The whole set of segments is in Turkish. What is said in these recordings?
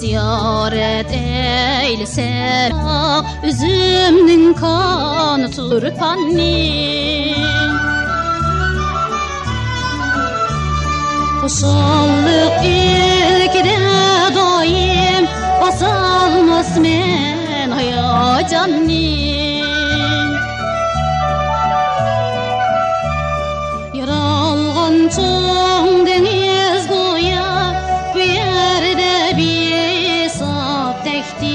ziyaret eylese üzümnün kanı turpanni Hoşallık ilkide daim basalmaz men hayacanni Yaralgan çoğun deniz boya bu yerde bir sap tektin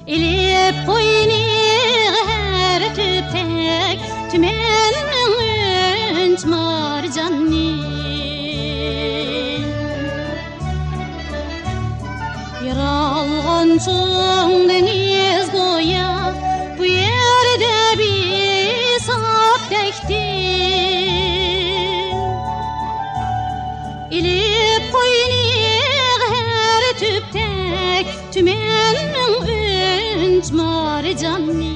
Elip boyni her tüpek tümenmin ünç marcanni Yaralgan çoğun deniz boya bu yerde bir sap tektin İlip koyni her tüptek tümenmin ünç marcanni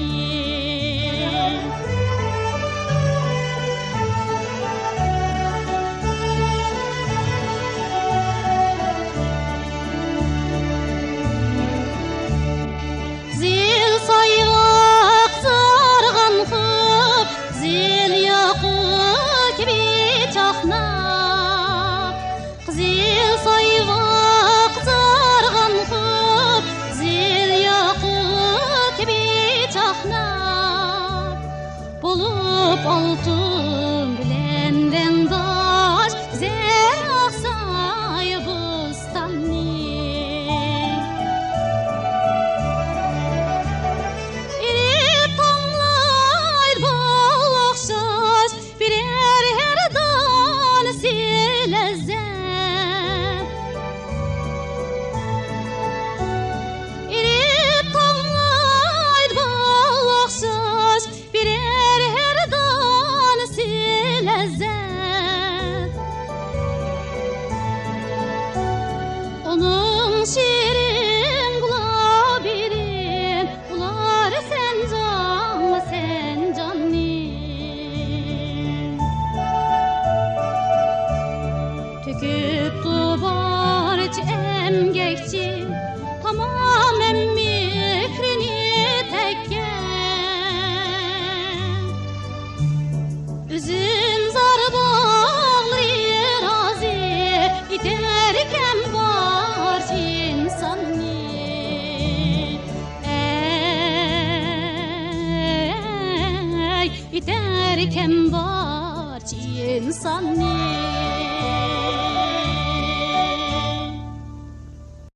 Zil saygak zargan kıp zil yakık bir çaknak Zil saygak zargan kıp zil yakık bir çaknak Bulup altın bilenden daş zel aksay bustanni Birer her dan silezem İrip tamlaydı bağlaksız Birer her dan silezem Onun şirin kulabirin Ular sen canlı sen canlı Tüküp duvarcı emgekçi Tamamen mikrini tekken Üzüm zar bağlı razi İterken barç insanı Ey İterken barç insanı